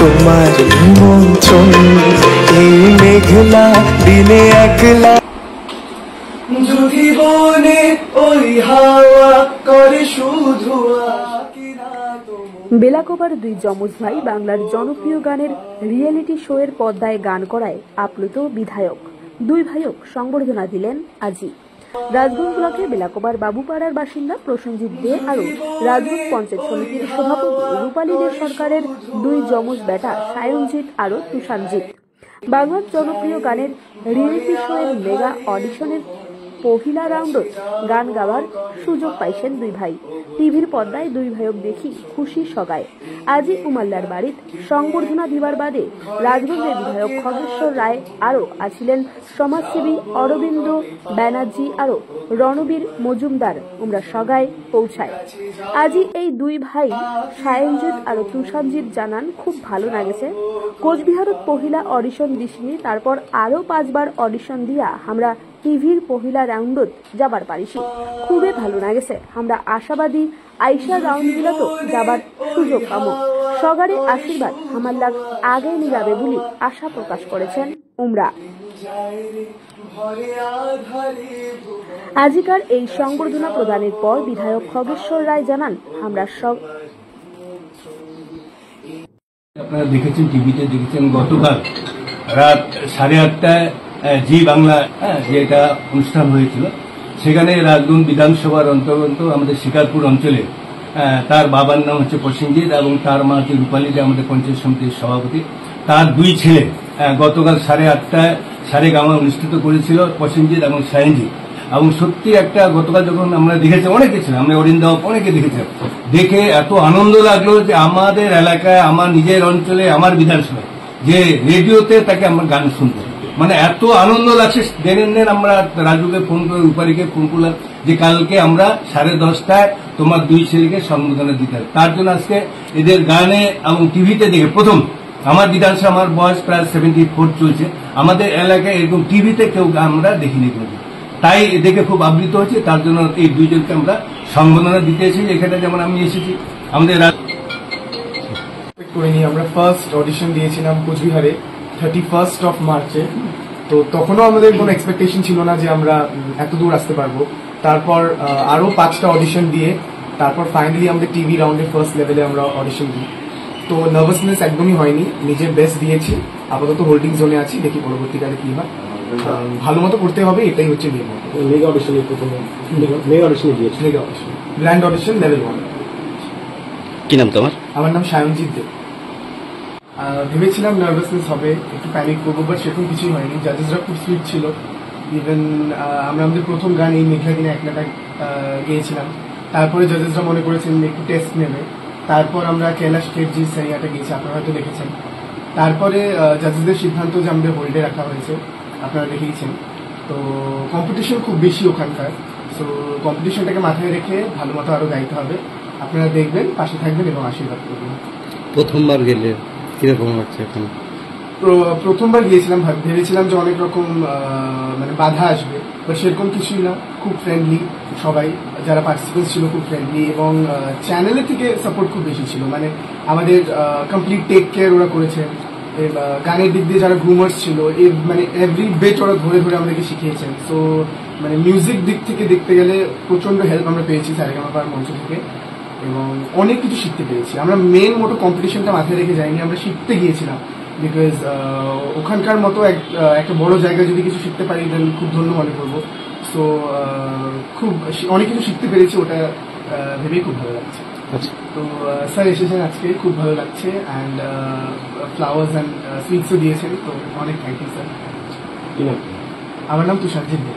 তোমার নিমন্ত্রণ এই মেঘলা দিনে একলা যদি বনে ওই হাওয়া করে শুধু বেলাকোবার দুই যমজ ভাই বাংলার জনপ্রিয় গানের রিয়েলিটি শো এর পর্দায় গান করায় আপ্লুত বিধায়ক। দুই ভাইক সংবর্ধনা দিলেন আজি। রাজগঞ্জ ব্লকের বেলাকোবার বাবুপাড়ার বাসিন্দা প্রসেনজিৎ দে আর রাজগঞ্জ পঞ্চায়েত সমিতির সভাপতি রূপালী দে সরকারের দুই যমজ বেটা সায়নজিৎ আর তুষারজিৎ বাংলার জনপ্রিয় গানের রিয়েলিটি শো এর মেগা অডিশনের পহিলা রাউন্ডত গান গাওয়ার সুযোগ পাইছেন দুই ভাই। টিভির পর্দায় দুই ভাইক দেখি খুশি সগায়। আজি উমাল্লার বাড়িত সংবর্ধনা দিবার বাদে রাজগঞ্জের বিধায়ক খগেশ্বর রায় আরও আছিলেন সমাজসেবী অরবিন্দ ব্যানার্জি আর রণবীর মজুমদার উমরা সগায় পৌঁছায়। আজি এই দুই ভাই সায়নজিৎ আর তুষারজিৎ জানান খুব ভালো লাগেছে। কোচবিহারত পহিলা অডিশন দিসনি, তারপর আরও 5 বার অডিশন দিয়া আমরা টিভির পহিলা রাউন্ডত যাবার পারিছি। খুবই ভালো লাগেছে। আমরা আশাবাদী আইসা রাউন্ডগুলোতে যাবার সুযোগ পাবো। সগারে আশীর্বাদ আমার লাগ আগে নিয়ে যাবে বলে আশা প্রকাশ করেছেন উমরা। আজিকার এই সংবর্ধনা প্রদানের পর বিধায়ক খগেশ্বর রায় জানান, আমরা সব আপনারা দেখেছেন, টিভিতে দেখেছেন, গতকাল রাত 8:30টায় জি বাংলা যেটা অনুষ্ঠান হয়েছিল, সেখানে রাজগঞ্জ বিধানসভার অন্তর্গত আমাদের শিকারপুর অঞ্চলে তার বাবার নাম হচ্ছে প্রসেনজিৎ এবং তার মা হচ্ছে রূপালী দে, আমাদের পঞ্চায়েত সমিতির সভাপতি। তার দুই ছেলে গতকাল 8:30টায় সারেগামা অনুষ্ঠিত করেছিল, প্রসেনজিৎ এবং সায়নজিৎ। এবং সত্যি একটা গতকাল যখন আমরা দেখেছি, অনেকে ছিলাম, আমরা অরিন্দম অনেকে দেখেছিলাম, দেখে এত আনন্দ লাগলো যে আমাদের এলাকায়, আমার নিজের অঞ্চলে, আমার বিধানসভায় যে রেডিওতে তাকে আমার গান শুনবো, মানে এত আনন্দ লাগছে। দেন আমরা রাজুকে ফোন করে, রূপালীকে ফোন করলাম যে কালকে আমরা 10:30টায় তোমার দুই ছেলেকে সম্বোধনা দিতে হবে। তার জন্য আজকে এদের গানে এবং টিভিতে দেখে প্রথম, আমার বিধানসভা, আমার বয়স প্রায় 74 চলছে, আমাদের এলাকায় এরকম টিভিতে কেউ আমরা দেখিনি কোনোদিন। তাই দেখে খুব আবৃত হচ্ছে। তার জন্য এই দুইজনকে আমরা সম্বোধনা দিতে এসেছি। এখানে যেমন আমি এসেছি আমাদের করে নিয়ে আমরা ফার্স্ট অডিশন দিয়েছিলাম কোচবিহারে 31 মার্চে। তো তখনও আমাদের কোনো এক্সপেকটেশন ছিল না যে আমরা এত দূর আসতে পারবো। তারপর আরো 5টা অডিশন দিয়ে তারপর ফাইনালি আমাদের টিভি রাউন্ডের ফার্স্ট লেভেলে আমরা অডিশন দিই। তো নার্ভাসনেস একদমই হয়নি, নিজের বেস্ট দিয়েছি। আপাতত হোল্ডিং জোনে আছি, দেখি পরবর্তীকালে কি হয়। ভালো মতো করতে হবে, এটাই হচ্ছে মেন। মেগা অডিশনে প্রথমে মেগা অডিশনে দিয়েছি, mega audition, grand audition level 1। কি নাম তোমার? আমার নাম সায়নজিৎ দে। ভেবেছিলাম নার্ভাসনেস হবে, একটু প্যানিক করবো, বাট সেরকম কিছুই হয়নি। জাজেসরা খুব সুইট ছিল। ইভেন আমরা আমাদের প্রথম গান এই মেঘলা দিনে একলাটা গিয়েছিলাম। তারপরে জাজেসরা মনে করেছেন একটু টেস্ট নেবে। তারপর আমরা কৈলাশ খেরজি সাইয়াটা গিয়েছি, আপনারা হয়তো দেখেছেন। তারপরে জাজেসদের সিদ্ধান্ত যে আমাদের হোল্ডে রাখা হয়েছে, আপনারা দেখেইছেন। তো কম্পিটিশন খুব বেশি ওখানকার। সো কম্পিটিশনটাকে মাথায় রেখে ভালো মতো আরো গাইতে হবে। আপনারা দেখবেন, পাশে থাকবেন এবং আশীর্বাদ করবেন। প্রথমবার গেলে কিরকম লাগছে এখন? প্রথমবার গিয়েছিলাম, ভেবেছিলাম যে অনেক রকম মানে বাধা আসবে, বাট সেরকম কিছুই না। খুব ফ্রেন্ডলি সবাই, যারা পার্টিসিপেন্ট ছিল খুব ফ্রেন্ডলি, এবং চ্যানেলের থেকে সাপোর্ট খুব বেশি ছিল। মানে আমাদের কমপ্লিট টেক কেয়ার ওরা করেছে। গানের দিক দিয়ে যারা গ্রুমার্স ছিল, মানে এভরি বেট ওরা ধরে ধরে আমাদেরকে শিখিয়েছেন। তো মানে মিউজিক দিক থেকে দেখতে গেলে প্রচন্ড হেল্প আমরা পেয়েছি সারেগামাপার মঞ্চ থেকে, এবং অনেক কিছু শিখতে পেরেছি। আমরা মেন মোটো কম্পিটিশনটা মাথায় রেখে যাইনি, আমরা শিখতে গিয়েছিলাম। বিকজ ওখানকার মতো একটা বড় জায়গায় যদি কিছু শিখতে পারি, দেন খুব ধন্য মনে করবো। সো খুব অনেক কিছু শিখতে পেরেছি, ওটা ভেবেই খুব ভালো লাগছে। তো স্যার এসেছেন আজকে, খুব ভালো লাগছে। অ্যান্ড ফ্লাওয়ার্স অ্যান্ড সুইটসও দিয়েছেন, তো অনেক থ্যাংক ইউ স্যার। আমার নাম তুষারজিৎ দে।